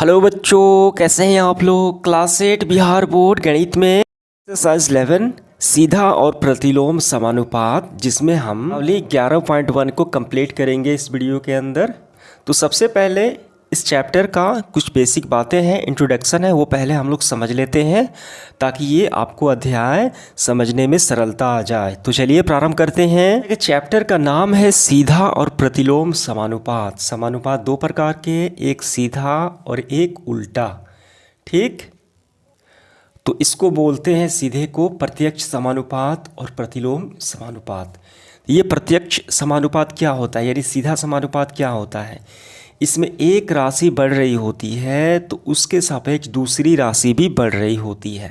Hello बच्चों, कैसे हैं आप लोग। क्लास 8 बिहार बोर्ड गणित में एक्सरसाइज 11 सीधा और प्रतिलोम समानुपात, जिसमें हम अगली 11.1 को कंप्लीट करेंगे इस वीडियो के अंदर। तो सबसे पहले इस चैप्टर का कुछ बेसिक बातें हैं, इंट्रोडक्शन है, वो पहले हम लोग समझ लेते हैं ताकि ये आपको अध्याय समझने में सरलता आ जाए। तो चलिए प्रारंभ करते हैं। चैप्टर का नाम है सीधा और प्रतिलोम समानुपात। समानुपात दो प्रकार के, एक सीधा और एक उल्टा। ठीक, तो इसको बोलते हैं सीधे को प्रत्यक्ष समानुपात और प्रतिलोम समानुपात। ये प्रत्यक्ष समानुपात क्या होता है, यानी सीधा समानुपात क्या होता है। इसमें एक राशि बढ़ रही होती है तो उसके सापेक्ष दूसरी राशि भी बढ़ रही होती है।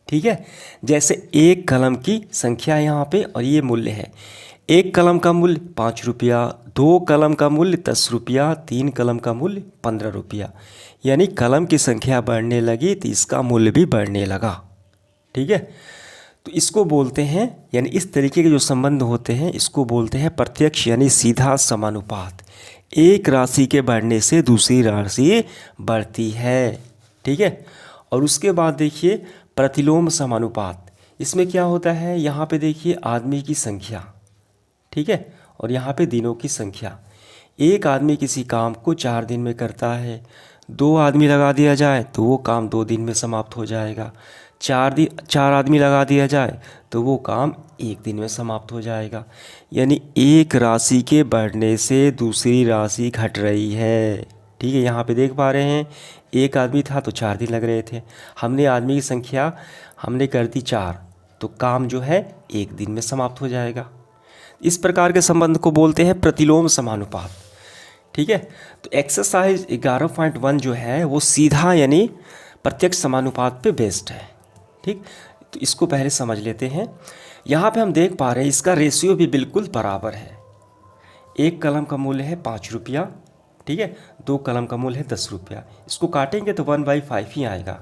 ठीक है, जैसे एक कलम की संख्या यहाँ पे और ये मूल्य है। एक कलम का मूल्य 5 रुपया, 2 कलम का मूल्य 10 रुपया, 3 कलम का मूल्य 15 रुपया। यानी कलम की संख्या बढ़ने लगी तो इसका मूल्य भी बढ़ने लगा। ठीक है, तो इसको बोलते हैं, यानी इस तरीके के जो संबंध होते हैं इसको बोलते हैं प्रत्यक्ष यानी सीधा समानुपात। एक राशि के बढ़ने से दूसरी राशि बढ़ती है। ठीक है, और उसके बाद देखिए प्रतिलोम समानुपात। इसमें क्या होता है, यहाँ पे देखिए आदमी की संख्या, ठीक है, और यहाँ पे दिनों की संख्या। एक आदमी किसी काम को 4 दिन में करता है, 2 आदमी लगा दिया जाए तो वो काम 2 दिन में समाप्त हो जाएगा। 4 आदमी लगा दिया जाए तो वो काम 1 दिन में समाप्त हो जाएगा। यानी एक राशि के बढ़ने से दूसरी राशि घट रही है। ठीक है, यहाँ पे देख पा रहे हैं एक आदमी था तो 4 दिन लग रहे थे, हमने आदमी की संख्या हमने कर दी 4, तो काम जो है 1 दिन में समाप्त हो जाएगा। इस प्रकार के संबंध को बोलते हैं प्रतिलोम समानुपात। ठीक है, तो एक्सरसाइज 11.1 जो है वो सीधा यानी प्रत्यक्ष समानुपात पे बेस्ड है। ठीक, तो इसको पहले समझ लेते हैं। यहाँ पे हम देख पा रहे हैं इसका रेशियो भी बिल्कुल बराबर है। एक कलम का मूल्य है 5 रुपया, ठीक है, 2 कलम का मूल्य है 10 रुपया। इसको काटेंगे तो 1/5 ही आएगा।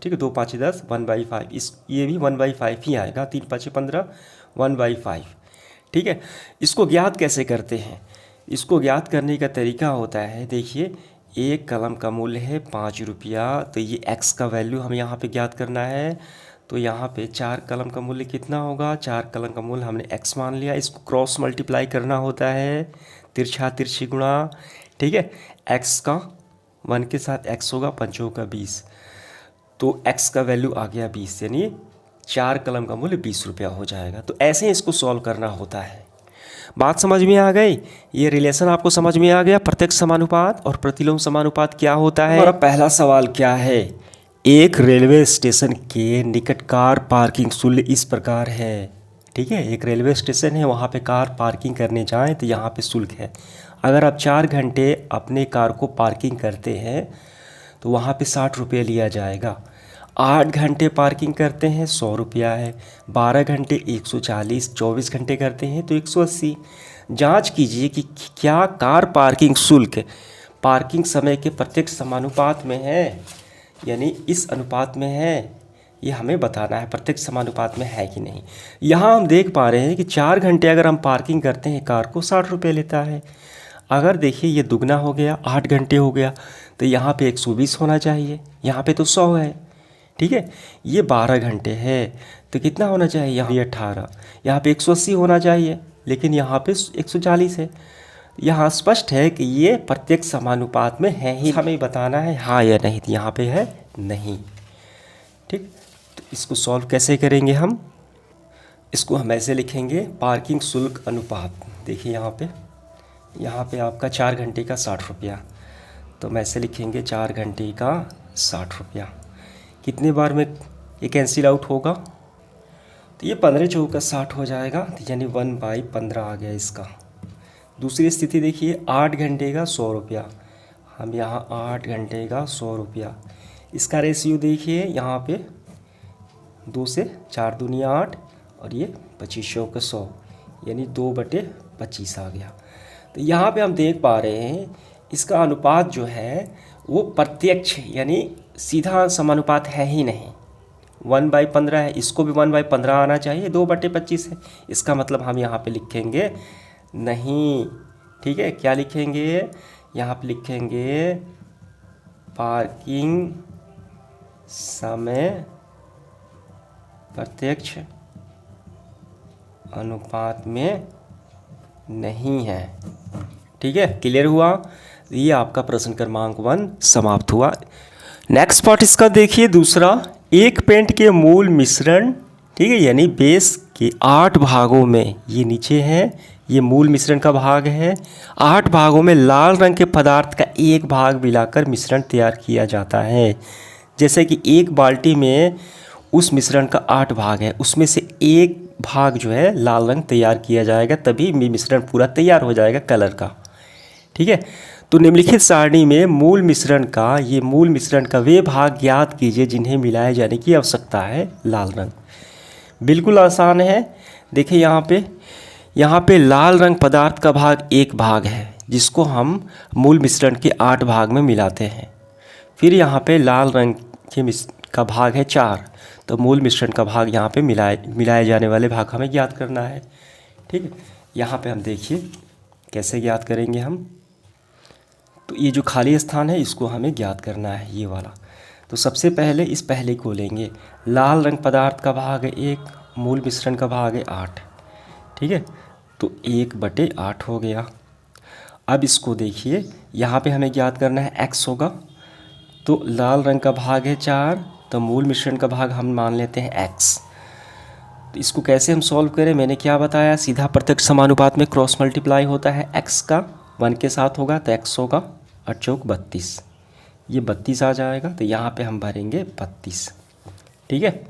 ठीक है, 2 5 10, 1/5। ये भी 1/5 ही आएगा। 3 5 15, 1/5। ठीक है, इसको ज्ञात कैसे करते हैं। इसको ज्ञात करने का तरीका होता है, देखिए एक कलम का मूल्य है 5 रुपया, तो ये x का वैल्यू हमें यहाँ पे ज्ञात करना है। तो यहाँ पे 4 कलम का मूल्य कितना होगा, 4 कलम का मूल्य हमने x मान लिया। इसको क्रॉस मल्टीप्लाई करना होता है, तिरछा तिरछी गुणा। ठीक है, x का 1 के साथ x होगा, 5 का 20, तो x का वैल्यू आ गया 20, यानी 4 कलम का मूल्य 20 रुपया हो जाएगा। तो ऐसे ही इसको सॉल्व करना होता है। बात समझ में आ गई, ये रिलेशन आपको समझ में आ गया। प्रत्यक्ष समानुपात और प्रतिलोम समानुपात क्या होता है। हमारा पहला सवाल क्या है, एक रेलवे स्टेशन के निकट कार पार्किंग शुल्क इस प्रकार है। ठीक है, एक रेलवे स्टेशन है, वहाँ पे कार पार्किंग करने जाएं तो यहाँ पे शुल्क है। अगर आप 4 घंटे अपने कार को पार्किंग करते हैं तो वहाँ पे 60 रुपये लिया जाएगा। 8 घंटे पार्किंग करते हैं 100 रुपया है, 12 घंटे 140, 24 घंटे करते हैं तो 180। जांच कीजिए कि क्या कार पार्किंग शुल्क पार्किंग समय के प्रत्यक्ष समानुपात में है, यानी इस अनुपात में है। ये हमें बताना है प्रत्यक्ष समानुपात में है कि नहीं। यहाँ हम देख पा रहे हैं कि 4 घंटे अगर हम पार्किंग करते हैं कार को 60 रुपये लेता है। अगर देखिए ये दुगना हो गया, 8 घंटे हो गया, तो यहाँ पे 120 होना चाहिए, यहाँ पे तो 100 है। ठीक है, ये 12 घंटे है तो कितना होना चाहिए, यहाँ पे 18, यहाँ पे 180 होना चाहिए, लेकिन यहाँ पे 140 है। यहाँ स्पष्ट है कि ये प्रत्यक्ष समानुपात में है ही, हमें बताना है हाँ या नहीं। तो यहाँ पे है नहीं। ठीक, तो इसको सॉल्व कैसे करेंगे हम, इसको हम ऐसे लिखेंगे पार्किंग शुल्क अनुपात। देखिए यहाँ पे आपका 4 घंटे का 60 रुपया, तो हम ऐसे लिखेंगे 4 घंटे का 60 रुपया। कितने बार में ये कैंसिल आउट होगा, तो ये 15 चौका 60 हो जाएगा, तो यानी 1/15 आ गया इसका। दूसरी स्थिति देखिए 8 घंटे का 100 रुपया, हम यहाँ 8 घंटे का 100 रुपया। इसका रेशियो देखिए यहाँ पे 2 से 4 दूनिया 8 और ये 25 का 100, यानी 2/25 आ गया। तो यहाँ पे हम देख पा रहे हैं इसका अनुपात जो है वो प्रत्यक्ष यानी सीधा समानुपात है ही नहीं। 1/15 है, इसको भी 1/15 आना चाहिए, 2/25 है। इसका मतलब हम यहाँ पे लिखेंगे नहीं। ठीक है, क्या लिखेंगे, यहाँ पे लिखेंगे पार्किंग समय प्रत्यक्ष अनुपात में नहीं है। ठीक है, क्लियर हुआ? ये आपका प्रश्न क्रमांक 1 समाप्त हुआ। नेक्स्ट पार्ट इसका देखिए दूसरा, एक पेंट के मूल मिश्रण, ठीक है, यानी बेस के 8 भागों में, ये नीचे है, ये मूल मिश्रण का भाग है, 8 भागों में लाल रंग के पदार्थ का एक भाग मिलाकर मिश्रण तैयार किया जाता है। जैसे कि एक बाल्टी में उस मिश्रण का 8 भाग है, उसमें से एक भाग जो है लाल रंग तैयार किया जाएगा, तभी मिश्रण पूरा तैयार हो जाएगा कलर का। ठीक है, तो निम्नलिखित सारणी में मूल मिश्रण का वे भाग ज्ञात कीजिए जिन्हें मिलाए जाने की आवश्यकता है लाल रंग। बिल्कुल आसान है। देखिए यहाँ पे लाल रंग पदार्थ का भाग एक भाग है, जिसको हम मूल मिश्रण के 8 भाग में मिलाते हैं। फिर यहाँ पे लाल रंग का भाग है 4, तो मूल मिश्रण का भाग यहाँ पे मिलाए जाने वाले भाग हमें ज्ञात करना है। ठीक है, यहाँ पे हम देखिए कैसे ज्ञात करेंगे हम। तो ये जो खाली स्थान है इसको हमें ज्ञात करना है, ये वाला। तो सबसे पहले इस पहले को लेंगे, लाल रंग पदार्थ का भाग है 1, मूल मिश्रण का भाग है 8। ठीक है, तो 1/8 हो गया। अब इसको देखिए, यहाँ पे हमें ज्ञात करना है x होगा, तो लाल रंग का भाग है 4, तो मूल मिश्रण का भाग हम मान लेते हैं x। तो इसको कैसे हम सॉल्व करें, मैंने क्या बताया, सीधा प्रत्यक्ष समानुपात में क्रॉस मल्टीप्लाई होता है। x का 1 के साथ होगा तो x होगा 8 चौक 32, ये 32 आ जाएगा, तो यहाँ पे हम भरेंगे 32। ठीक है,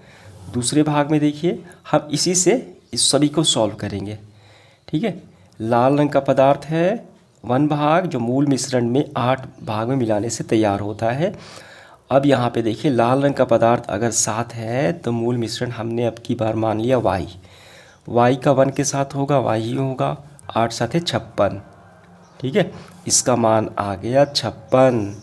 दूसरे भाग में देखिए हम इसी से इस सभी को सॉल्व करेंगे। ठीक है, लाल रंग का पदार्थ है 1 भाग, जो मूल मिश्रण में 8 भाग में मिलाने से तैयार होता है। अब यहाँ पे देखिए लाल रंग का पदार्थ अगर 7 है तो मूल मिश्रण हमने अब की बार मान लिया y का 1 के साथ होगा, y ही होगा, 8 साथ है 56। ठीक है, इसका मान आ गया 56।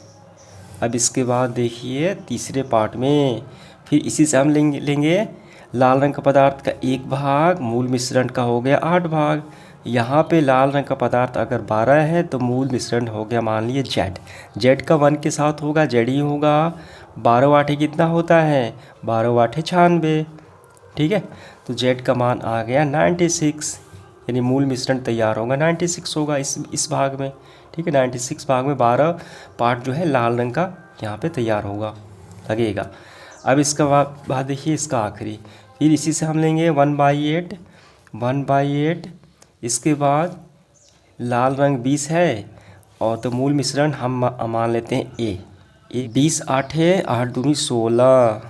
अब इसके बाद देखिए तीसरे पार्ट में फिर इसी से हम लेंगे लाल रंग का पदार्थ का 1 भाग, मूल मिश्रण का हो गया 8 भाग। यहाँ पे लाल रंग का पदार्थ अगर 12 है तो मूल मिश्रण हो गया मान लिए z का 1 के साथ होगा, z ही होगा। 12 8 कितना होता है, 12 8 96। ठीक है, तो z का मान आ गया 96, यानी मूल मिश्रण तैयार होगा 96 होगा इस भाग में। ठीक है, 96 भाग में 12 पार्ट जो है लाल रंग का यहाँ पे तैयार होगा लगेगा। अब इसका बाद देखिए इसका आखिरी, फिर इसी से हम लेंगे 1/8। इसके बाद लाल रंग 20 है और तो मूल मिश्रण हम मान लेते हैं ए 20 8 है, 8 दूनी 16।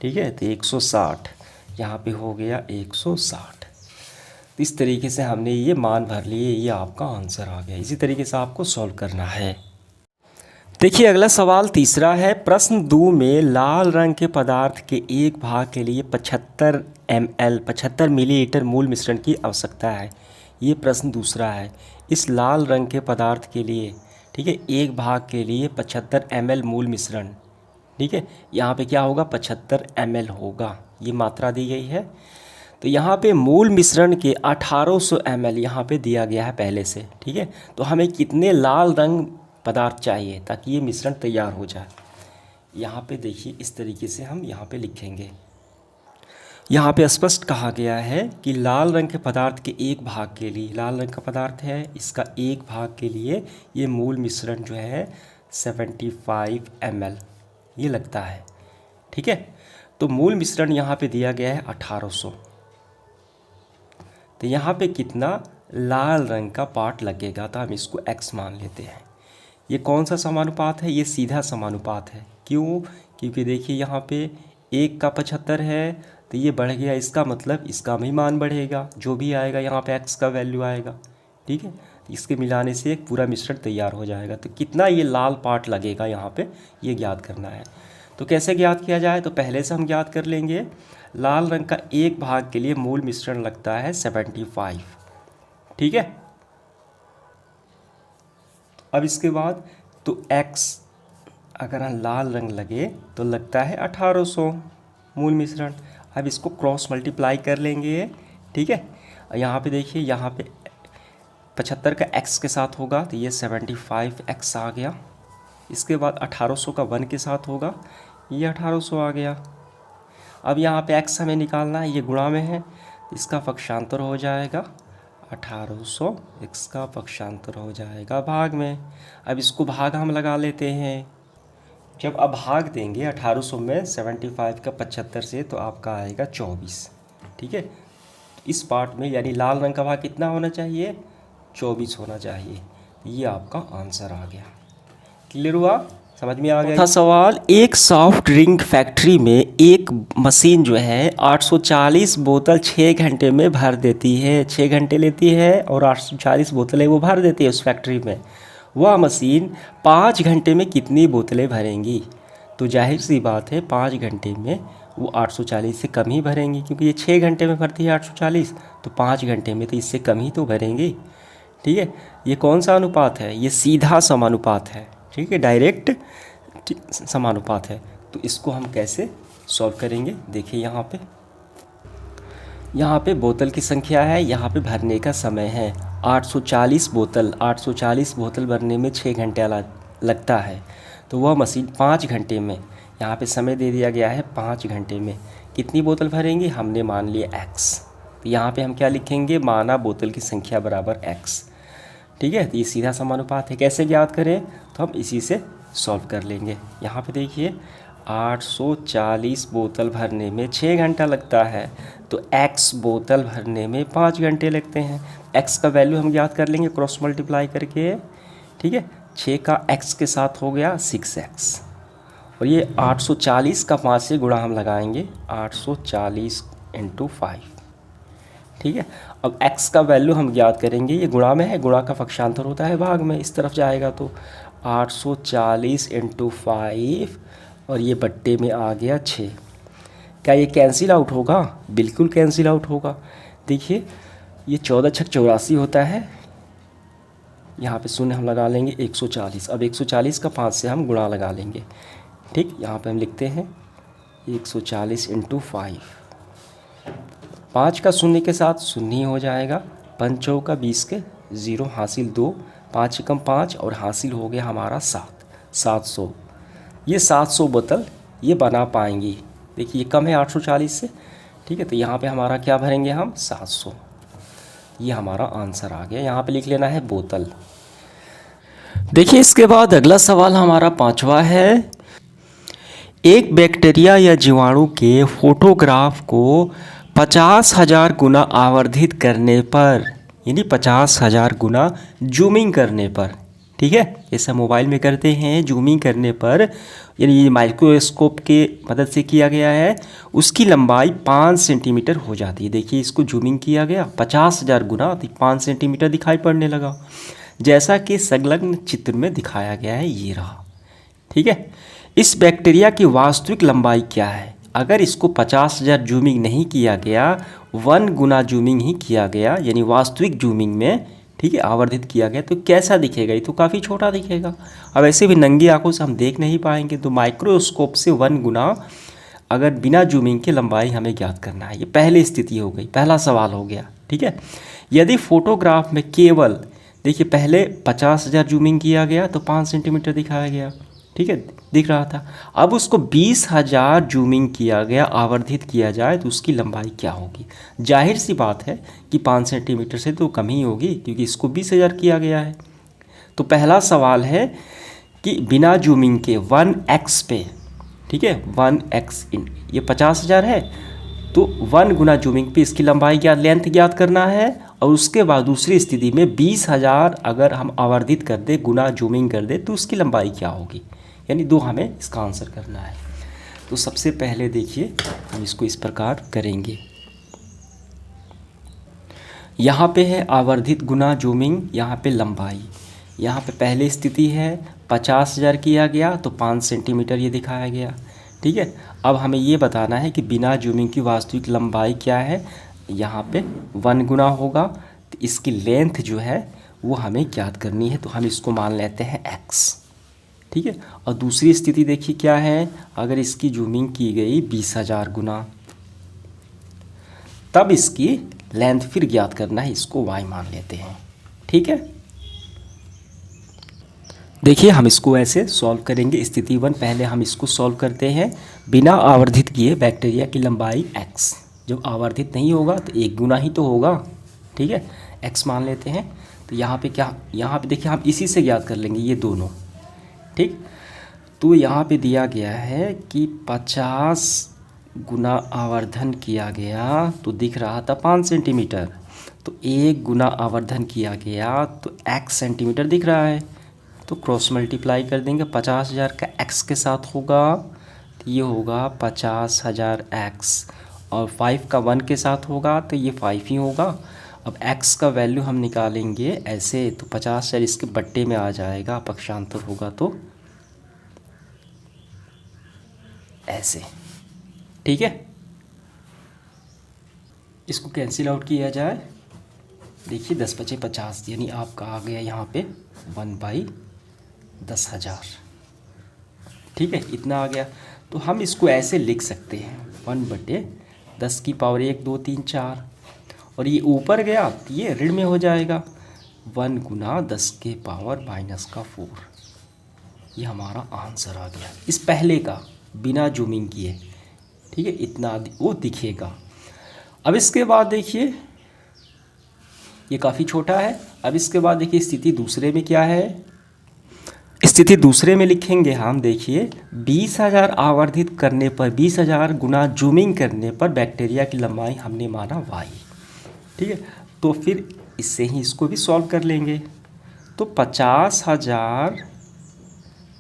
ठीक है, तो 160 यहाँ पे हो गया 160। इस तरीके से हमने ये मान भर लिए, ये आपका आंसर आ गया। इसी तरीके से आपको सॉल्व करना है। देखिए अगला सवाल तीसरा है, प्रश्न 2 में लाल रंग के पदार्थ के एक भाग के लिए 75 मिलीलीटर मूल मिश्रण की आवश्यकता है। ये प्रश्न दूसरा है। इस लाल रंग के पदार्थ के लिए, ठीक है, एक भाग के लिए 75 ml मूल मिश्रण, ठीक है, यहाँ पे क्या होगा 75 ml होगा, ये मात्रा दी गई है। तो यहाँ पे मूल मिश्रण के 1800 ml यहाँ पे दिया गया है पहले से। ठीक है, तो हमें कितने लाल रंग पदार्थ चाहिए ताकि ये मिश्रण तैयार हो जाए। यहाँ पे देखिए इस तरीके से हम यहाँ पे लिखेंगे। यहाँ पे स्पष्ट कहा गया है कि लाल रंग के पदार्थ के एक भाग के लिए, लाल रंग का पदार्थ है, इसका एक भाग के लिए ये मूल मिश्रण जो है 75 ml ये लगता है। ठीक है, तो मूल मिश्रण यहाँ पे दिया गया है 1800, तो यहाँ पे कितना लाल रंग का पार्ट लगेगा, तो हम इसको x मान लेते हैं। ये कौन सा समानुपात है, ये सीधा समानुपात है। क्यों, क्योंकि देखिए यहाँ पे 1 का 75 है तो ये बढ़ गया, इसका मतलब इसका भी मान बढ़ेगा, जो भी आएगा यहाँ पे x का वैल्यू आएगा। ठीक है, इसके मिलाने से एक पूरा मिश्रण तैयार हो जाएगा। तो कितना ये लाल पार्ट लगेगा यहाँ पे, ये ज्ञात करना है। तो कैसे ज्ञात किया जाए, तो पहले से हम ज्ञात कर लेंगे। लाल रंग का एक भाग के लिए मूल मिश्रण लगता है 75। ठीक है, अब इसके बाद तो x अगर हम लाल रंग लगे तो लगता है 1800 मूल मिश्रण। अब इसको क्रॉस मल्टीप्लाई कर लेंगे। ठीक है, यहाँ पे देखिए, यहाँ पे 75 का x के साथ होगा तो ये 75x आ गया इसके बाद 1800 का 1 के साथ होगा, ये 1800 आ गया। अब यहाँ पे x हमें निकालना है, ये गुणा में है, इसका पक्षांतर हो जाएगा 1800, x का पक्षांतर हो जाएगा भाग में। अब इसको भाग हम लगा लेते हैं। जब अब भाग देंगे 1800 में 75 का 75 से, तो आपका आएगा 24। ठीक है, इस पार्ट में यानी लाल रंग का भाग कितना होना चाहिए, 24 होना चाहिए। ये आपका आंसर आ गया। क्लियर हुआ, समझ में आ गया। था सवाल, एक सॉफ्ट ड्रिंक फैक्ट्री में एक मशीन जो है 840 बोतल 6 घंटे में भर देती है, 6 घंटे लेती है और 840 बोतलें वो भर देती है उस फैक्ट्री में। वह मशीन 5 घंटे में कितनी बोतलें भरेंगी? तो जाहिर सी बात है 5 घंटे में वो 840 से कम ही भरेंगी, क्योंकि ये 6 घंटे में भरती है 840, तो 5 घंटे में तो इससे कम ही तो भरेंगी। ठीक है, ये कौन सा अनुपात है, ये सीधा समानुपात है। ठीक है, डायरेक्ट समानुपात है। तो इसको हम कैसे सॉल्व करेंगे, देखिए यहाँ पे बोतल की संख्या है, यहाँ पे भरने का समय है 840 बोतल। 840 बोतल भरने में 6 घंटे लगता है, तो वह मशीन 5 घंटे में, यहाँ पे समय दे दिया गया है 5 घंटे में कितनी बोतल भरेंगे, हमने मान लिया x। तो यहाँ पे हम क्या लिखेंगे, माना बोतल की संख्या बराबर x। ठीक है, तो ये सीधा समानुपात है। कैसे ज्ञात करें, तो हम इसी से सॉल्व कर लेंगे। यहाँ पे देखिए 840 बोतल भरने में 6 घंटा लगता है, तो x बोतल भरने में 5 घंटे लगते हैं। x का वैल्यू हम ज्ञात कर लेंगे क्रॉस मल्टीप्लाई करके। ठीक है, 6 का x के साथ हो गया 6x, और ये 840 का 5 से गुणा हम लगाएंगे, 840 × 5। ठीक है, अब x का वैल्यू हम ज्ञात करेंगे, ये गुणा में है, गुणा का पक्षांतर होता है भाग में, इस तरफ जाएगा तो 840 × 5 और ये बट्टे में आ गया 6। क्या ये कैंसिल आउट होगा, बिल्कुल कैंसिल आउट होगा। देखिए ये 14 छक 84 होता है, यहाँ पे शून्य हम लगा लेंगे 140। अब 140 का 5 से हम गुणा लगा लेंगे। ठीक, यहाँ पे हम लिखते हैं 140 × 5, 5 का शून्य के साथ शून्य ही हो जाएगा, 5 चौका 20 के 0 हासिल 2, 5 एकम 5 और हासिल हो गया हमारा 700। ये 700 बोतल ये बना पाएंगी। देखिए ये कम है 840 से। ठीक है, तो यहाँ पे हमारा क्या भरेंगे हम, 700। ये हमारा आंसर आ गया। यहाँ पे लिख लेना है बोतल। देखिए इसके बाद अगला सवाल हमारा 5वां है, एक बैक्टीरिया या जीवाणु के फोटोग्राफ को 50,000 गुना आवर्धित करने पर, यानी 50,000 गुना जूमिंग करने पर, ठीक है, जैसा मोबाइल में करते हैं जूमिंग करने पर, यानी माइक्रोस्कोप के मदद से किया गया है, उसकी लंबाई 5 सेंटीमीटर हो जाती है। देखिए इसको जूमिंग किया गया 50,000 गुना, तो 5 सेंटीमीटर दिखाई पड़ने लगा, जैसा कि संलग्न चित्र में दिखाया गया है, ये रहा। ठीक है, इस बैक्टीरिया की वास्तविक लंबाई क्या है? अगर इसको 50,000 जूमिंग नहीं किया गया, 1 गुना जूमिंग ही किया गया, यानी वास्तविक जूमिंग में, ठीक है, आवर्धित किया गया, तो कैसा दिखेगा? ये तो काफ़ी छोटा दिखेगा। अब ऐसे भी नंगी आंखों से हम देख नहीं पाएंगे, तो माइक्रोस्कोप से 1 गुना अगर बिना जूमिंग के लंबाई हमें ज्ञात करना है। ये पहली स्थिति हो गई, पहला सवाल हो गया। ठीक है, यदि फोटोग्राफ में केवल, देखिए पहले 50,000 जूमिंग किया गया तो 5 सेंटीमीटर दिखाया गया, ठीक है, दिख रहा था। अब उसको 20,000 जूमिंग किया गया, आवर्धित किया जाए, तो उसकी लंबाई क्या होगी? जाहिर सी बात है कि 5 सेंटीमीटर से तो कम ही होगी, क्योंकि इसको 20,000 किया गया है। तो पहला सवाल है कि बिना जूमिंग के 1x पे, ठीक है, 1x इन, ये 50,000 है, तो 1 गुना जूमिंग पे इसकी लंबाई क्या, लेंथ ज्ञात करना है। और उसके बाद दूसरी स्थिति में 20,000 अगर हम आवर्धित कर दे, गुना जूमिंग कर दे, तो उसकी लंबाई क्या होगी, यानी 2 हमें इसका आंसर करना है। तो सबसे पहले देखिए हम इसको इस प्रकार करेंगे। यहाँ पे है आवर्धित गुना जूमिंग, यहाँ पे लंबाई। यहाँ पे पहली स्थिति है 50,000 किया गया तो 5 सेंटीमीटर ये दिखाया गया। ठीक है, अब हमें ये बताना है कि बिना जूमिंग की वास्तविक लंबाई क्या है। यहाँ पे 1 गुना होगा, तो इसकी लेंथ जो है वो हमें ज्ञात करनी है, तो हम इसको मान लेते हैं x। ठीक है, और दूसरी स्थिति देखिए क्या है, अगर इसकी जूमिंग की गई 20,000 गुना, तब इसकी लेंथ फिर ज्ञात करना है, इसको y मान लेते हैं। ठीक है, देखिए हम इसको ऐसे सॉल्व करेंगे। स्थिति 1 पहले हम इसको सॉल्व करते हैं बिना आवर्धित किए। बैक्टीरिया की लंबाई x, जब आवर्धित नहीं होगा तो 1 गुना ही तो होगा, ठीक है, x मान लेते हैं। तो यहाँ पे क्या, यहाँ पे देखिए हम इसी से ज्ञात कर लेंगे ये दोनों, ठीक। तो यहाँ पे दिया गया है कि 50 गुना आवर्धन किया गया तो दिख रहा था 5 सेंटीमीटर, तो 1 गुना आवर्धन किया गया तो x सेंटीमीटर दिख रहा है। तो क्रॉस मल्टीप्लाई कर देंगे, 50,000 का x के साथ होगा तो ये होगा 50,000 x, और 5 का 1 के साथ होगा तो ये 5 ही होगा। अब x का वैल्यू हम निकालेंगे ऐसे, तो 50,000 इसके बट्टे में आ जाएगा, पक्षांतर होगा तो ऐसे, ठीक है। इसको कैंसिल आउट किया जाए, देखिए 10 पचे 50, यानी आपका आ गया यहाँ पे 1/10,000, ठीक है, इतना आ गया। तो हम इसको ऐसे लिख सकते हैं 1/10 की पावर 1 2 3 4, और ये ऊपर गया तो ये ऋण में हो जाएगा, 1 गुना 10 के पावर -4। ये हमारा आंसर आ गया इस पहले का, बिना जूमिंग किए, ठीक है, इतना वो दिखेगा। अब इसके बाद देखिए ये काफ़ी छोटा है। अब इसके बाद देखिए स्थिति दूसरे में क्या है, स्थिति दूसरे में लिखेंगे हम, देखिए 20,000 आवर्धित करने पर, 20,000 गुना जूमिंग करने पर बैक्टीरिया की लंबाई हमने माना y, ठीक है। तो फिर इससे ही इसको भी सॉल्व कर लेंगे। तो 50,000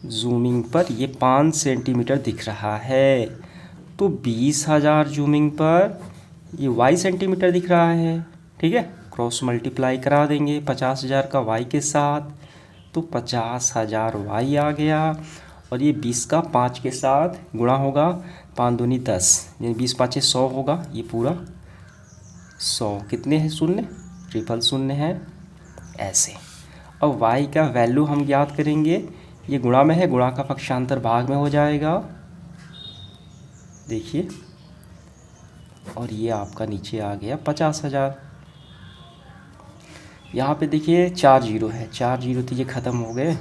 जूमिंग पर ये 5 सेंटीमीटर दिख रहा है, तो 20,000 जूमिंग पर ये y सेंटीमीटर दिख रहा है, ठीक है। क्रॉस मल्टीप्लाई करा देंगे 50,000 का y के साथ, तो 50,000 y आ गया, और ये 20 का 5 के साथ गुणा होगा, 5 दूनी 10, यानी 20 5 100 होगा, ये पूरा 100, कितने हैं शून्य, ट्रिपल शून्य है ऐसे। अब y का वैल्यू हम ज्ञात करेंगे, ये गुणा में है, गुणा का पक्षांतर भाग में हो जाएगा, देखिए, और ये आपका नीचे आ गया 50,000। यहाँ पे देखिए 4 जीरो है, 4 जीरो तो ये ख़त्म हो गए,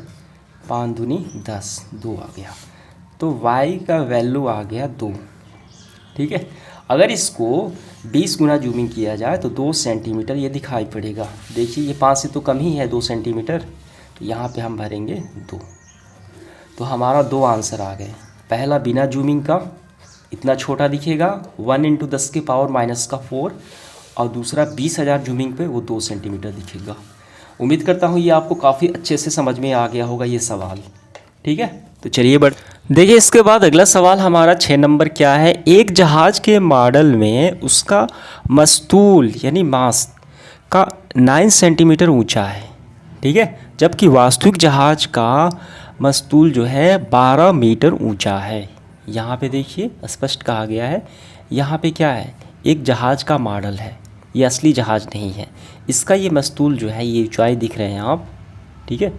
5 दूनी 10, 2 आ गया, तो y का वैल्यू आ गया 2, ठीक है। अगर इसको 20 गुना जूमिंग किया जाए तो 2 सेंटीमीटर ये दिखाई पड़ेगा। देखिए ये 5 से तो कम ही है 2 सेंटीमीटर, तो यहाँ पे हम भरेंगे 2। तो हमारा 2 आंसर आ गए। पहला बिना जूमिंग का इतना छोटा दिखेगा, 1 × 10 के पावर -4, और दूसरा 20,000 जूमिंग पे वो 2 सेंटीमीटर दिखेगा। उम्मीद करता हूँ ये आपको काफ़ी अच्छे से समझ में आ गया होगा ये सवाल, ठीक है। तो चलिए देखिए इसके बाद अगला सवाल हमारा 6 नंबर क्या है, एक जहाज के मॉडल में उसका मस्तूल यानी मास्ट का 9 सेंटीमीटर ऊंचा है, ठीक है, जबकि वास्तविक जहाज का मस्तूल जो है 12 मीटर ऊंचा है। यहाँ पे देखिए स्पष्ट कहा गया है, यहाँ पे क्या है, एक जहाज का मॉडल है, ये असली जहाज नहीं है। इसका ये मस्तूल जो है, ये ऊंचाई दिख रहे हैं आप, ठीक है,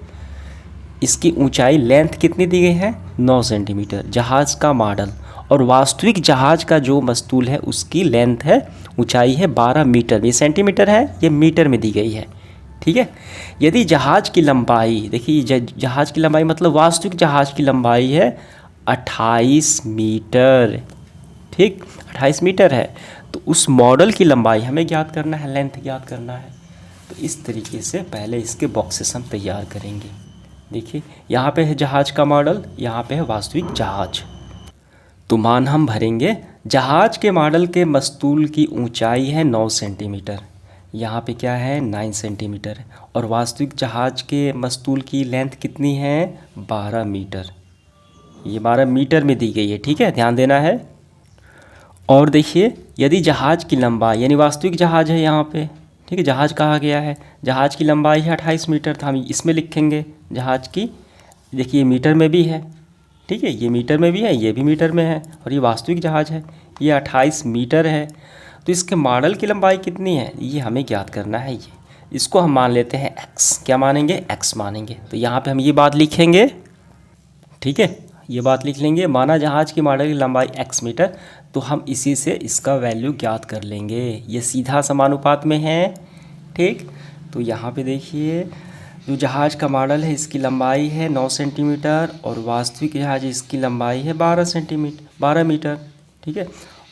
इसकी ऊंचाई लेंथ कितनी दी गई है 9 सेंटीमीटर जहाज का मॉडल, और वास्तविक जहाज का जो मस्तूल है उसकी लेंथ है, ऊंचाई है 12 मीटर। ये सेंटीमीटर है, ये मीटर में दी गई है, ठीक है। यदि जहाज की लंबाई, देखिए जहाज की लंबाई मतलब वास्तविक जहाज की लंबाई है 28 मीटर, ठीक, 28 मीटर है, तो उस मॉडल की लंबाई हमें ज्ञात करना है, लेंथ ज्ञात करना है। तो इस तरीके से पहले इसके बॉक्सेस हम तैयार करेंगे। देखिए यहाँ पे है जहाज का मॉडल, यहाँ पे है वास्तविक जहाज। तो मान हम भरेंगे, जहाज के मॉडल के मस्तूल की ऊंचाई है 9 सेंटीमीटर, यहाँ पे क्या है 9 सेंटीमीटर, और वास्तविक जहाज के मस्तूल की लेंथ कितनी है 12 मीटर, ये 12 मीटर में दी गई है, ठीक है, ध्यान देना है। और देखिए यदि जहाज की लंबाई, यानी वास्तविक जहाज है यहाँ पे, ठीक है, जहाज कहा गया है, जहाज की लंबाई है 28 मीटर, तो हम इसमें लिखेंगे जहाज की, देखिए मीटर में भी है, ठीक है, ये मीटर में भी है, ये भी मीटर में है, और ये वास्तविक जहाज है, ये 28 मीटर है। तो इसके मॉडल की लंबाई कितनी है ये हमें ज्ञात करना है। ये इसको हम मान लेते हैं x, क्या मानेंगे, x मानेंगे। तो यहाँ पे हम ये बात लिखेंगे, ठीक है, ये बात लिख लेंगे, माना जहाज की मॉडल की लंबाई x मीटर, तो हम इसी से इसका वैल्यू ज्ञात कर लेंगे, ये सीधा समानुपात में है, ठीक। तो यहाँ पे देखिए जो जहाज़ का मॉडल है इसकी लंबाई है 9 सेंटीमीटर और वास्तविक जहाज़ इसकी लंबाई है 12 मीटर। ठीक है,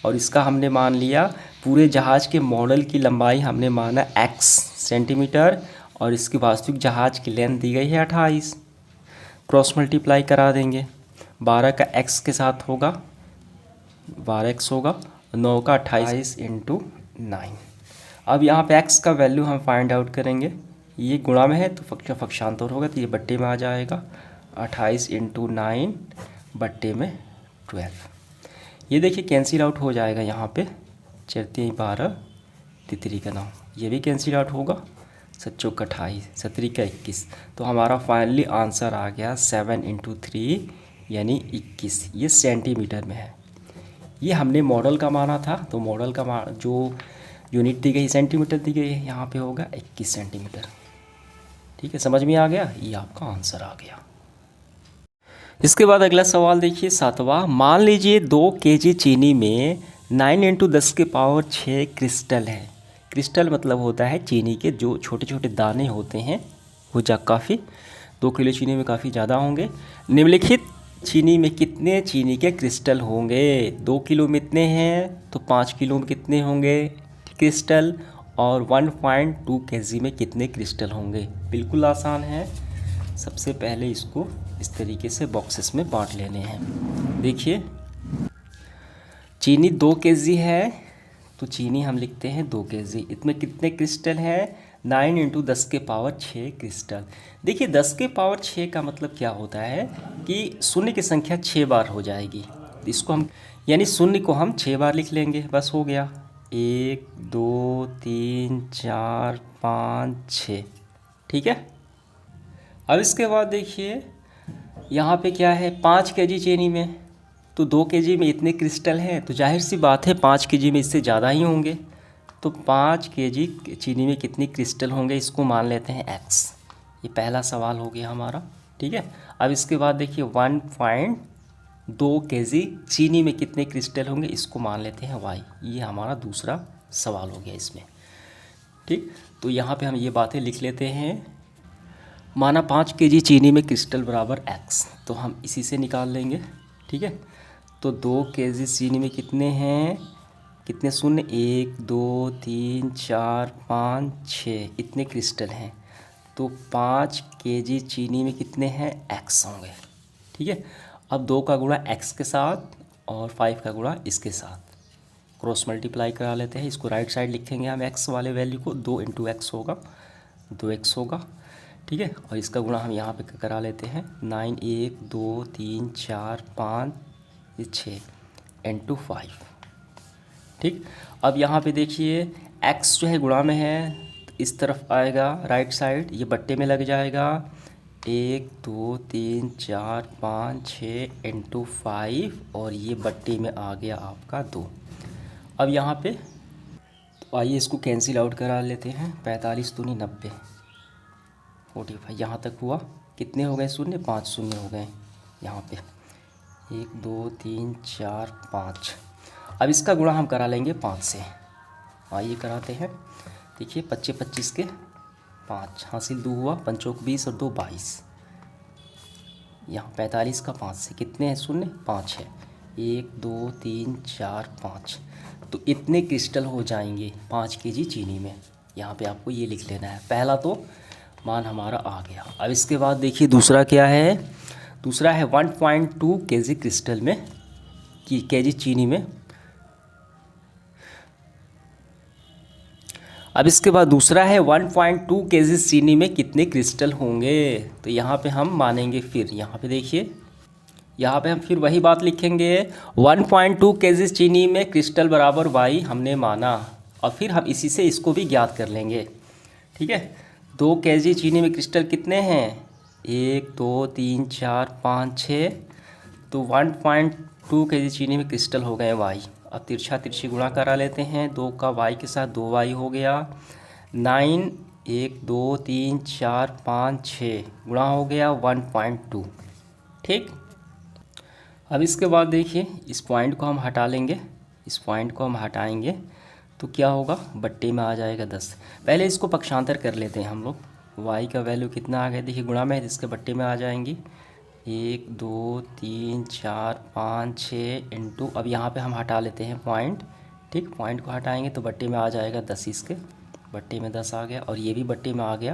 और इसका हमने मान लिया पूरे जहाज़ के मॉडल की लंबाई हमने माना x सेंटीमीटर और इसकी वास्तविक जहाज़ की लेंथ दी गई है 28। क्रॉस मल्टीप्लाई करा देंगे, 12 का x के साथ होगा 12x होगा, 9 का 28 इंटू 9। अब यहाँ पे x का वैल्यू हम फाइंड आउट करेंगे, ये गुणा में है तो पक्षांतर होगा तो ये बट्टे में आ जाएगा 28 इंटू 9 बट्टे में 12। ये देखिए कैंसिल आउट हो जाएगा, यहाँ पे 4 3 12 तितरी का 9, ये भी कैंसिल आउट होगा, 7 चौक 28 7 का 21। तो हमारा फाइनली आंसर आ गया 7 इंटू 3 यानी 21। ये सेंटीमीटर में है, ये हमने मॉडल का माना था तो मॉडल का जो यूनिट दी गई सेंटीमीटर दी गई है, यहाँ पे होगा 21 सेंटीमीटर। ठीक है, समझ में आ गया, ये आपका आंसर आ गया। इसके बाद अगला सवाल देखिए 7वां। मान लीजिए 2 केजी चीनी में 9 इंटू 10 के पावर 6 क्रिस्टल है। क्रिस्टल मतलब होता है चीनी के जो छोटे छोटे दाने होते हैं, वो काफ़ी 2 किलो चीनी में काफ़ी ज़्यादा होंगे। निम्नलिखित चीनी में कितने चीनी के क्रिस्टल होंगे? 2 किलो में इतने हैं तो 5 किलो में कितने होंगे क्रिस्टल, और 1.2 केजी में कितने क्रिस्टल होंगे? बिल्कुल आसान है। सबसे पहले इसको इस तरीके से बॉक्सेस में बांट लेने हैं। देखिए चीनी 2 केजी है तो चीनी हम लिखते हैं 2 केजी। इसमें कितने क्रिस्टल है? 9 इंटू 10 के पावर 6 क्रिस्टल। देखिए 10 के पावर 6 का मतलब क्या होता है कि शून्य की संख्या 6 बार हो जाएगी। इसको हम यानी शून्य को हम 6 बार लिख लेंगे, बस हो गया। 1 2 3 4 5 6। ठीक है, अब इसके बाद देखिए यहाँ पे क्या है, 5 केजी चीनी में तो 2 केजी में इतने क्रिस्टल हैं तो जाहिर सी बात है 5 केजी में इससे ज़्यादा ही होंगे। तो 5 केजी चीनी में कितने क्रिस्टल होंगे इसको मान लेते हैं x। ये पहला सवाल हो गया हमारा। ठीक है, अब इसके बाद देखिए 1.2 केजी चीनी में कितने क्रिस्टल होंगे इसको मान लेते हैं y। ये हमारा दूसरा सवाल हो गया इसमें। ठीक, तो यहाँ पे हम ये बातें लिख लेते हैं। माना 5 केजी चीनी में क्रिस्टल बराबर x, तो हम इसी से निकाल लेंगे। ठीक है, तो 2 केजी चीनी में कितने हैं, कितने शून्य, 1 2 3 4 5 6 इतने क्रिस्टल हैं। तो 5 केजी चीनी में कितने हैं x होंगे। ठीक है, अब 2 का गुणा x के साथ और 5 का गुणा इसके साथ क्रॉस मल्टीप्लाई करा लेते हैं। इसको राइट साइड लिखेंगे हम x वाले वैल्यू को, 2 इंटू x होगा 2x होगा। ठीक है, और इसका गुणा हम यहाँ पे करा लेते हैं 9 1 2 3 4 5 6 इंटू 5। ठीक, अब यहाँ पे देखिए x जो है गुणा में है तो इस तरफ आएगा राइट साइड, ये बट्टे में लग जाएगा 1 2 3 4 5 6 इंटू 5 और ये बट्टे में आ गया आपका 2। अब यहाँ पे तो आइए इसको कैंसिल आउट करा लेते हैं। 45 दूनी 90 45 यहाँ तक हुआ, कितने हो गए शून्य, 5 शून्य हो गए यहाँ पे 1 2 3 4 5। अब इसका गुणा हम करा लेंगे 5 से। आइए कराते हैं। देखिए 25 25 के 5 हासिल 2 हुआ, 5 चौक 20 और 2 22। यहाँ 45 का 5 से कितने हैं शून्य, 5 है। 1 2 3 4 5, तो इतने क्रिस्टल हो जाएंगे 5 केजी चीनी में। यहाँ पे आपको ये लिख लेना है। पहला तो मान हमारा आ गया। अब इसके बाद देखिए दूसरा क्या है, दूसरा है 1.2 केजी क्रिस्टल में केजी चीनी में। अब इसके बाद दूसरा है 1.2 केजी चीनी में कितने क्रिस्टल होंगे। तो यहाँ पे हम मानेंगे, फिर यहाँ पे देखिए यहाँ पे हम फिर वही बात लिखेंगे 1.2 केजी चीनी में क्रिस्टल बराबर y हमने माना, और फिर हम इसी से इसको भी ज्ञात कर लेंगे। ठीक है, 2 केजी चीनी में क्रिस्टल कितने हैं, 1 2 3 4 5 6, तो 1.2 केजी चीनी में क्रिस्टल हो गए y। अब तिरछा तिरछी गुणा करा लेते हैं, 2 का y के साथ 2y हो गया। 9 1 2 3 4 5 6 गुणा हो गया 1.2। ठीक, अब इसके बाद देखिए इस पॉइंट को हम हटा लेंगे, इस पॉइंट को हम हटाएंगे तो क्या होगा, बट्टे में आ जाएगा 10। पहले इसको पक्षांतर कर लेते हैं हम लोग, वाई का वैल्यू कितना आ गया, देखिए गुणा में है, इसके बट्टे में आ जाएंगी 1 2 3 4 5 6 इंटू, अब यहाँ पे हम हटा लेते हैं पॉइंट, ठीक, पॉइंट को हटाएंगे तो बट्टे में आ जाएगा 10, इसके बट्टे में 10 आ गया, और ये भी बट्टे में आ गया,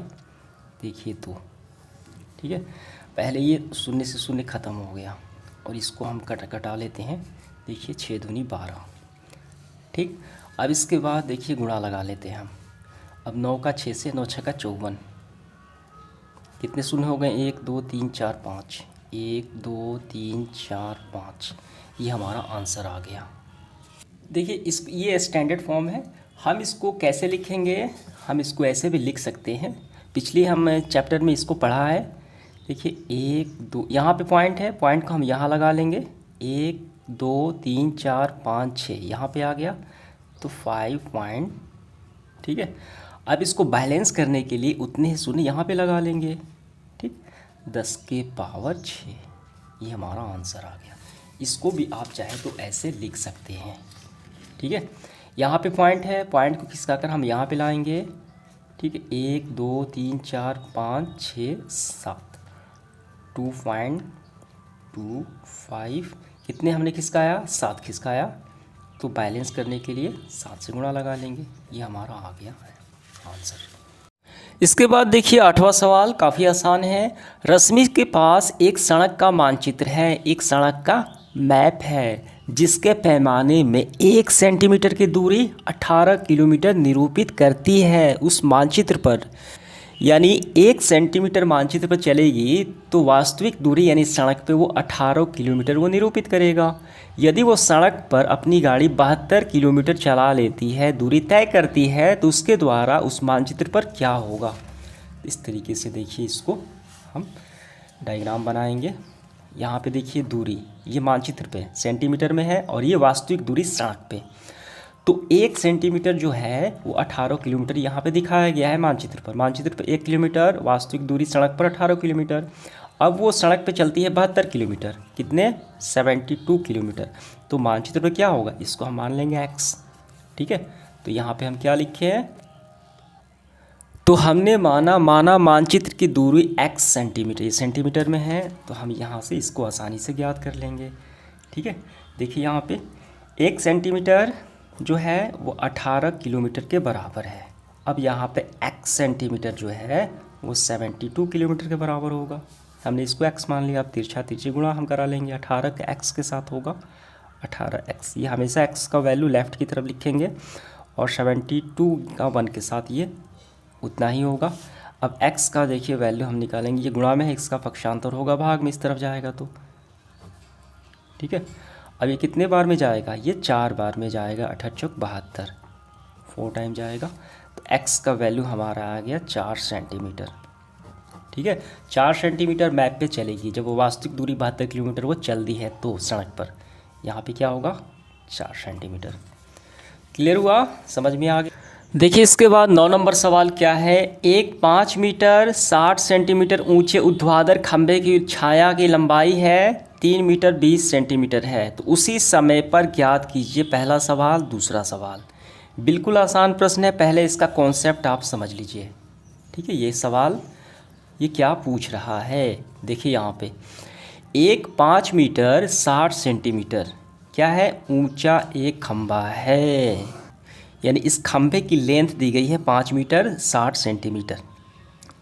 देखिए 2, ठीक है। पहले ये शून्य से शून्य ख़त्म हो गया, और इसको हम कटा लेते हैं, देखिए 6 दूनी 12, ठीक। अब इसके बाद देखिए गुणा लगा लेते हैं हम, अब 9 का 6 से 9 6 का 54, कितने शून्य हो गए, 1 2 3 4 5, 1 2 3 4 5, ये हमारा आंसर आ गया। देखिए ये स्टैंडर्ड फॉर्म है, हम इसको कैसे लिखेंगे, हम इसको ऐसे भी लिख सकते हैं, पिछले हम चैप्टर में इसको पढ़ा है। देखिए 1 2, यहाँ पे पॉइंट है, पॉइंट को हम यहाँ लगा लेंगे, 1 2 3 4 5 6 यहाँ पे आ गया, तो 5 पॉइंट, ठीक है। अब इसको बैलेंस करने के लिए उतने ही शून्य यहाँ पे लगा लेंगे, ठीक, 10 के पावर 6, ये हमारा आंसर आ गया। इसको भी आप चाहे तो ऐसे लिख सकते हैं, ठीक है। यहाँ पे पॉइंट है, पॉइंट को खिसका कर हम यहाँ पे लाएंगे, ठीक है, 1 2 3 4 5 6 7, 2.25, कितने हमने खिसकाया, 7 खिसकाया, तो बैलेंस करने के लिए 7 से गुणा लगा लेंगे, ये हमारा आ गया है आंसर। इसके बाद देखिए 8वां सवाल काफ़ी आसान है। रश्मि के पास एक सड़क का मानचित्र है, एक सड़क का मैप है, जिसके पैमाने में 1 सेंटीमीटर की दूरी 18 किलोमीटर निरूपित करती है। उस मानचित्र पर, यानी 1 सेंटीमीटर मानचित्र पर चलेगी तो वास्तविक दूरी यानी सड़क पे वो 18 किलोमीटर वो निरूपित करेगा। यदि वो सड़क पर अपनी गाड़ी 72 किलोमीटर चला लेती है, दूरी तय करती है, तो उसके द्वारा उस मानचित्र पर क्या होगा। इस तरीके से देखिए इसको हम डायग्राम बनाएंगे। यहाँ पे देखिए दूरी, ये मानचित्र पे सेंटीमीटर में है, और ये वास्तविक दूरी सड़क पे, तो 1 सेंटीमीटर जो है वो 18 किलोमीटर यहाँ पे दिखाया गया है मानचित्र पर। मानचित्र पर 1 किलोमीटर, वास्तविक दूरी सड़क पर 18 किलोमीटर। अब वो सड़क पे चलती है 72 किलोमीटर, कितने, 72 किलोमीटर, तो मानचित्र पर क्या होगा, इसको हम मान लेंगे x, ठीक है। तो यहाँ पे हम क्या लिखे हैं, तो हमने माना मानचित्र की दूरी x सेंटीमीटर, ये सेंटीमीटर में है, तो हम यहाँ से इसको आसानी से ज्ञात कर लेंगे, ठीक है। देखिए यहाँ पे 1 सेंटीमीटर जो है वो 18 किलोमीटर के बराबर है। अब यहाँ पे x सेंटीमीटर जो है वो 72 किलोमीटर के बराबर होगा, हमने इसको x मान लिया। अब तिरछा तिरछी गुणा हम करा लेंगे, 18 के x के साथ होगा 18x, ये हमेशा x का वैल्यू लेफ़्ट की तरफ लिखेंगे, और 72 का 1 के साथ ये उतना ही होगा। अब x का देखिए वैल्यू हम निकालेंगे, ये गुणा में है, x का पक्षांतर होगा भाग में, इस तरफ जाएगा तो, ठीक है। अब ये कितने बार में जाएगा, ये 4 बार में जाएगा, 8 चौक 72, 4 टाइम जाएगा, तो x का वैल्यू हमारा आ गया 4 सेंटीमीटर, ठीक है। 4 सेंटीमीटर मैप पे चलेगी, जब वो वास्तविक दूरी 72 किलोमीटर वो चल दी है तो सड़क पर, यहाँ पे क्या होगा 4 सेंटीमीटर। क्लियर हुआ, समझ में आ गया। देखिए इसके बाद 9 नंबर सवाल क्या है, एक 5 मीटर 60 सेंटीमीटर ऊंचे ऊर्ध्वाधर खंभे की छाया की लंबाई है 3 मीटर 20 सेंटीमीटर है, तो उसी समय पर ज्ञात कीजिए। पहला सवाल, दूसरा सवाल, बिल्कुल आसान प्रश्न है, पहले इसका कॉन्सेप्ट आप समझ लीजिए, ठीक है। ये सवाल ये क्या पूछ रहा है, देखिए यहाँ पे एक 5 मीटर 60 सेंटीमीटर क्या है, ऊंचा एक खंभा है, यानी इस खंभे की लेंथ दी गई है 5 मीटर 60 सेंटीमीटर,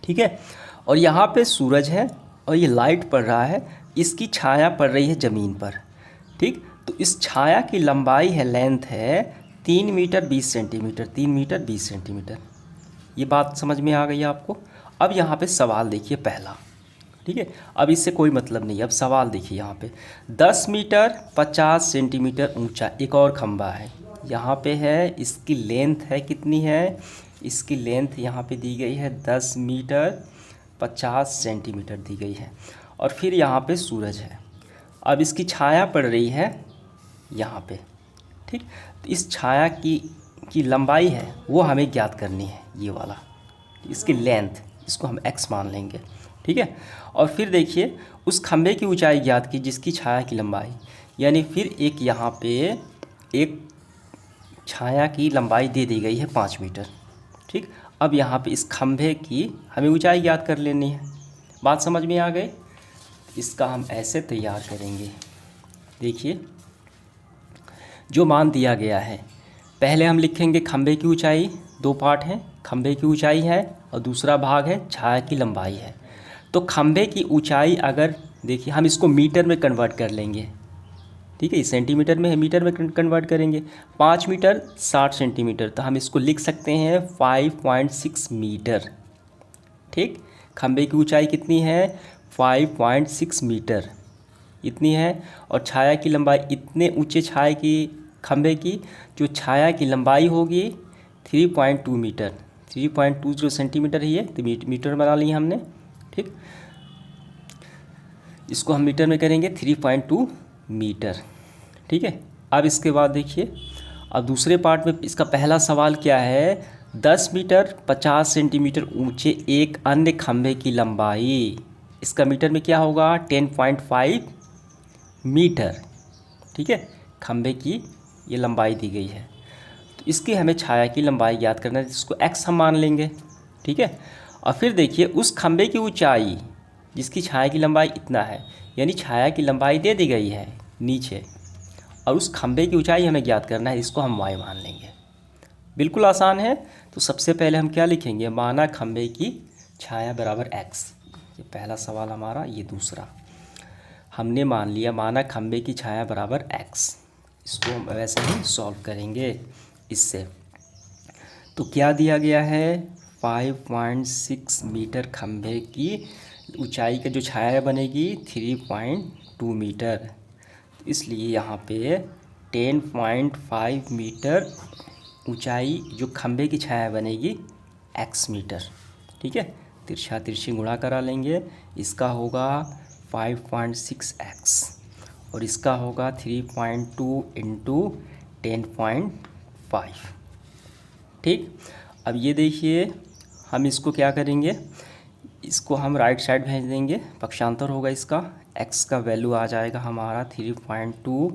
ठीक है। और यहाँ पे सूरज है और ये लाइट पड़ रहा है, इसकी छाया पड़ रही है ज़मीन पर, ठीक। तो इस छाया की लंबाई है, लेंथ है 3 मीटर 20 सेंटीमीटर, 3 मीटर 20 सेंटीमीटर, ये बात समझ में आ गई आपको। अब यहाँ पे सवाल देखिए पहला, ठीक है। अब इससे कोई मतलब नहीं, अब सवाल देखिए यहाँ पे 10 मीटर 50 सेंटीमीटर ऊंचा एक और खंभा है, यहाँ पे है, इसकी लेंथ है कितनी है, इसकी लेंथ यहाँ पे दी गई है 10 मीटर 50 सेंटीमीटर दी गई है, और फिर यहाँ पे सूरज है। अब इसकी छाया पड़ रही है यहाँ पे, ठीक। तो इस छाया की लंबाई है वो हमें ज्ञात करनी है, ये वाला, इसकी लेंथ, इसको हम x मान लेंगे, ठीक है। और फिर देखिए उस खंभे की ऊंचाई ज्ञात की जिसकी छाया की लंबाई, यानी फिर एक यहाँ पे एक छाया की लंबाई दे दी गई है 5 मीटर, ठीक। अब यहाँ पे इस खंभे की हमें ऊंचाई ज्ञात कर लेनी है। बात समझ में आ गई? इसका हम ऐसे तैयार करेंगे। देखिए जो मान दिया गया है, पहले हम लिखेंगे खंभे की ऊंचाई। दो पार्ट हैं, खंभे की ऊंचाई है और दूसरा भाग है छाया की लंबाई है। तो खंभे की ऊंचाई अगर देखिए हम इसको मीटर में कन्वर्ट कर लेंगे, ठीक है, सेंटीमीटर में है, मीटर में कन्वर्ट करेंगे। 5 मीटर 60 सेंटीमीटर, तो हम इसको लिख सकते हैं 5.6 मीटर। ठीक, खंभे की ऊंचाई कितनी है? 5.6 मीटर इतनी है। और छाया की लंबाई, इतने ऊंचे छाया की खंभे की जो छाया की लंबाई होगी 3.2 मीटर, 3.20 सेंटीमीटर ही है, तो मीटर बना लिया हमने। ठीक, इसको हम मीटर में करेंगे 3.2 मीटर। ठीक है, अब इसके बाद देखिए, अब दूसरे पार्ट में इसका पहला सवाल क्या है? 10 मीटर 50 सेंटीमीटर ऊंचे एक अन्य खंभे की लंबाई, इसका मीटर में क्या होगा? 10.5 मीटर। ठीक है, खंभे की ये लंबाई दी गई है, तो इसकी हमें छाया की लंबाई ज्ञात करना है, जिसको x हम मान लेंगे। ठीक है, और फिर देखिए उस खंभे की ऊंचाई जिसकी छाया की लंबाई इतना है, यानी छाया की लंबाई दे दी गई है नीचे, और उस खंभे की ऊंचाई हमें ज्ञात करना है, इसको हम y मान लेंगे। बिल्कुल आसान है। तो सबसे पहले हम क्या लिखेंगे? माना खंभे की छाया बराबर x। ये पहला सवाल हमारा, ये दूसरा हमने मान लिया माना खंभे की छाया बराबर x। इसको हम वैसे ही सॉल्व करेंगे इससे। तो क्या दिया गया है? 5.6 मीटर खंभे की ऊंचाई का जो छाया बनेगी 3.2 मीटर, इसलिए यहाँ पे 10.5 मीटर ऊंचाई जो खंभे की छाया बनेगी x मीटर। ठीक है, तिरछा तिरछी गुणा करा लेंगे, इसका होगा 5.6x और इसका होगा 3.2 इंटू 10.5। ठीक, अब ये देखिए हम इसको क्या करेंगे, इसको हम राइट साइड भेज देंगे, पक्षांतर होगा इसका, x का वैल्यू आ जाएगा हमारा 3.2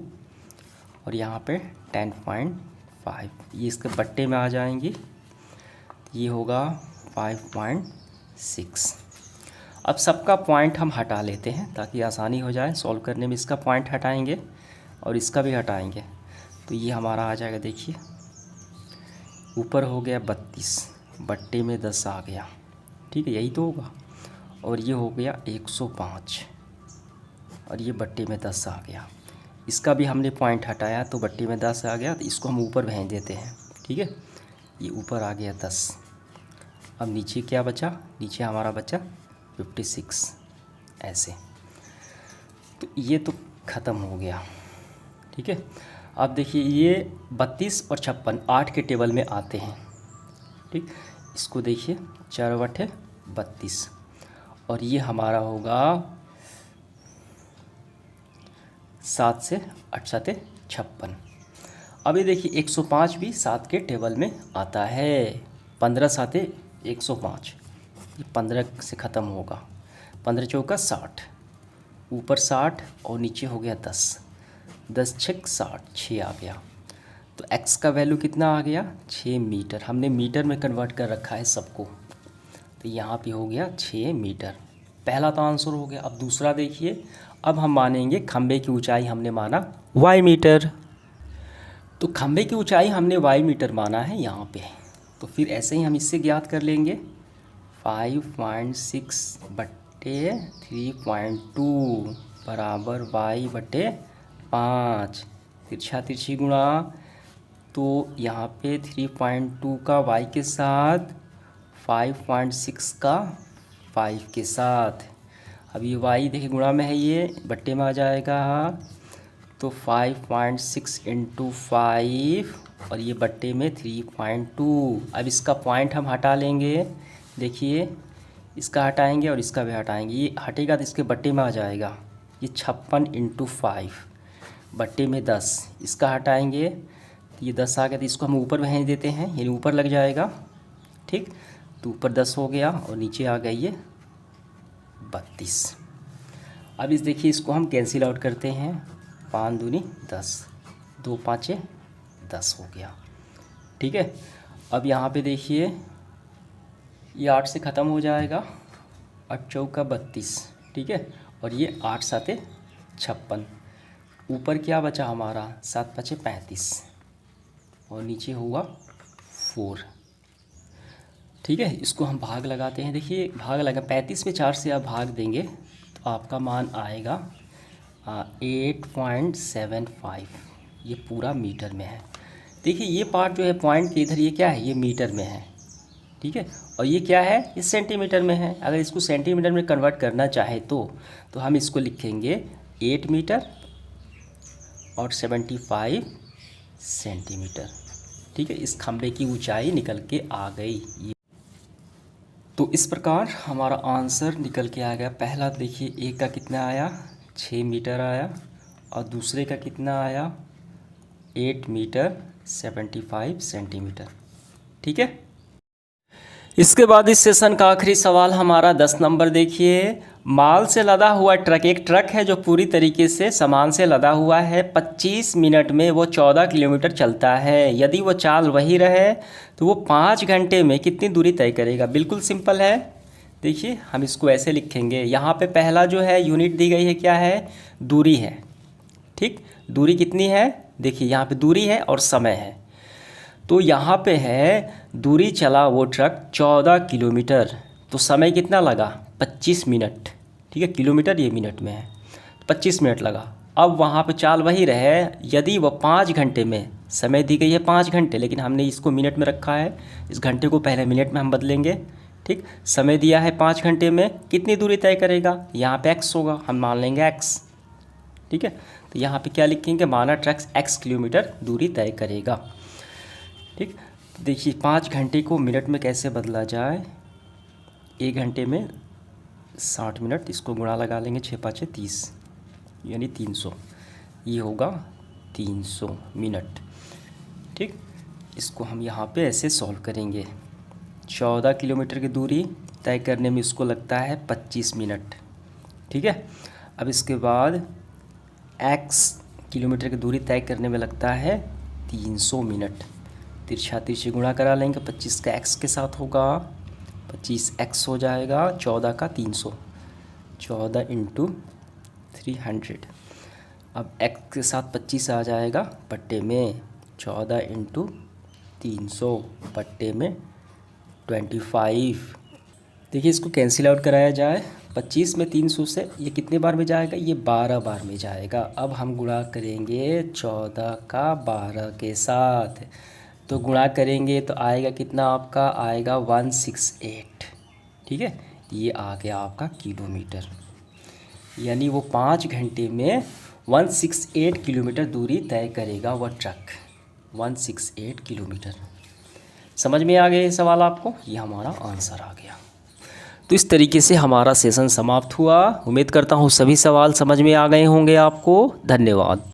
और यहाँ पे 10.5, ये इसके बट्टे में आ जाएंगी, ये होगा 5.6। अब सबका पॉइंट हम हटा लेते हैं ताकि आसानी हो जाए सॉल्व करने में। इसका पॉइंट हटाएंगे और इसका भी हटाएंगे, तो ये हमारा आ जाएगा, देखिए ऊपर हो गया 32, बट्टे में 10 आ गया। ठीक है, यही तो होगा, और ये हो गया 105 और ये बट्टे में 10 आ गया। इसका भी हमने पॉइंट हटाया तो बट्टे में 10 आ गया, तो इसको हम ऊपर भेज देते हैं। ठीक है, ये ऊपर आ गया 10। अब नीचे क्या बचा? नीचे हमारा बचा 56 ऐसे। तो ये तो ख़त्म हो गया। ठीक है, अब देखिए ये 32 और 56 8 के टेबल में आते हैं। ठीक, इसको देखिए 4 बटे 32 और ये हमारा होगा 7 से 8 7 56। अब ये देखिए 105 भी 7 के टेबल में आता है। 15 7 105, ये 15 से ख़त्म होगा। 15 चौका 60, ऊपर 60 और नीचे हो गया 10, 10 6 60, 6 आ गया। तो x का वैल्यू कितना आ गया? 6 मीटर। हमने मीटर में कन्वर्ट कर रखा है सबको, तो यहाँ पे हो गया 6 मीटर। पहला तो आंसर हो गया। अब दूसरा देखिए, अब हम मानेंगे खंभे की ऊंचाई हमने माना y मीटर, तो खंभे की ऊंचाई हमने y मीटर माना है यहाँ पे, तो फिर ऐसे ही हम इससे ज्ञात कर लेंगे 5.6 बट्टे 3.2 बराबर y बट्टे 5, तिरछा तिरछी गुणा, तो यहाँ पे 3.2 का y के साथ 5.6 का 5 के साथ। अब ये y देखिए गुणा में है, ये बट्टे में आ जाएगा, तो 5.6 इंटू 5 और ये बट्टे में 3.2। अब इसका पॉइंट हम हटा लेंगे, देखिए इसका हटाएंगे और इसका भी हटाएंगे, ये हटेगा तो इसके बट्टे में आ जाएगा, ये 56 इंटू 5 बट्टे में 10, इसका हटाएंगे तो ये 10 आ गया, तो इसको हम ऊपर भेज देते हैं, यानी ऊपर लग जाएगा। ठीक, तो ऊपर 10 हो गया और नीचे आ गई ये 32। अब इस देखिए इसको हम कैंसिल आउट करते हैं, 5 दूनी 10, 2 5 10 हो गया। ठीक है, अब यहाँ पे देखिए ये 8 से ख़त्म हो जाएगा, 8 चौका 32, ठीक है। और ये 8 साते 56, ऊपर क्या बचा हमारा 7 पचे 35 और नीचे होगा 4, ठीक है। इसको हम भाग लगाते हैं। देखिए भाग लगा 35 में 4 से आप भाग देंगे तो आपका मान आएगा 8.75, ये पूरा मीटर में है। देखिए ये पार्ट जो है पॉइंट के इधर, ये क्या है, ये मीटर में है, ठीक है। और ये क्या है, ये सेंटीमीटर में है। अगर इसको सेंटीमीटर में कन्वर्ट करना चाहे तो हम इसको लिखेंगे 8 मीटर और 75 सेंटीमीटर, ठीक है। इस खंभे की ऊंचाई निकल के आ गई। तो इस प्रकार हमारा आंसर निकल के आ गया। पहला देखिए एक का कितना आया, 6 मीटर आया, और दूसरे का कितना आया 8 मीटर 75 सेंटीमीटर, ठीक है। इसके बाद इस सेशन का आखिरी सवाल हमारा 10 नंबर देखिए। माल से लदा हुआ ट्रक, एक ट्रक है जो पूरी तरीके से सामान से लदा हुआ है, 25 मिनट में वो 14 किलोमीटर चलता है। यदि वो चाल वही रहे तो वो 5 घंटे में कितनी दूरी तय करेगा। बिल्कुल सिंपल है। देखिए हम इसको ऐसे लिखेंगे, यहाँ पे पहला जो है यूनिट दी गई है, क्या है, दूरी है, ठीक। दूरी कितनी है, देखिए यहाँ पे दूरी है और समय है। तो यहाँ पे है दूरी चला वो ट्रक 14 किलोमीटर, तो समय कितना लगा 25 मिनट, ठीक है। किलोमीटर ये मिनट में है, 25 मिनट लगा। अब वहाँ पे चाल वही रहे, यदि वह 5 घंटे में, समय दी गई है 5 घंटे, लेकिन हमने इसको मिनट में रखा है, इस घंटे को पहले मिनट में हम बदलेंगे, ठीक। समय दिया है 5 घंटे में, कितनी दूरी तय करेगा, यहाँ पे x होगा, हम मान लेंगे x, ठीक है। तो यहाँ पे क्या लिखेंगे, माना ट्रक x किलोमीटर दूरी तय करेगा, ठीक। देखिए 5 घंटे को मिनट में कैसे बदला जाए, 1 घंटे में 60 मिनट, इसको गुणा लगा लेंगे 6 5 30 यानी 300, ये होगा 300 मिनट, ठीक। इसको हम यहाँ पे ऐसे सॉल्व करेंगे। 14 किलोमीटर की दूरी तय करने में इसको लगता है 25 मिनट, ठीक है। अब इसके बाद x किलोमीटर की दूरी तय करने में लगता है 300 मिनट। तिरछा तिरछी गुणा करा लेंगे, 25 का x के साथ होगा, 25x हो जाएगा, 14 का 300, 14 × 300। अब x के साथ 25 आ जाएगा बट्टे में, 14 × 300 बट्टे में 25। देखिए इसको कैंसिल आउट कराया जाए, 25 में 300 से ये कितने बार में जाएगा, ये 12 बार में जाएगा। अब हम गुणा करेंगे 14 का 12 के साथ, तो गुणा करेंगे तो आएगा कितना, आपका आएगा 168, ठीक है। ये आ गया आपका किलोमीटर, यानी वो 5 घंटे में 168 किलोमीटर दूरी तय करेगा वह ट्रक, 168 किलोमीटर। समझ में आ गया ये सवाल आपको, ये हमारा आंसर आ गया। तो इस तरीके से हमारा सेशन समाप्त हुआ। उम्मीद करता हूँ सभी सवाल समझ में आ गए होंगे आपको। धन्यवाद।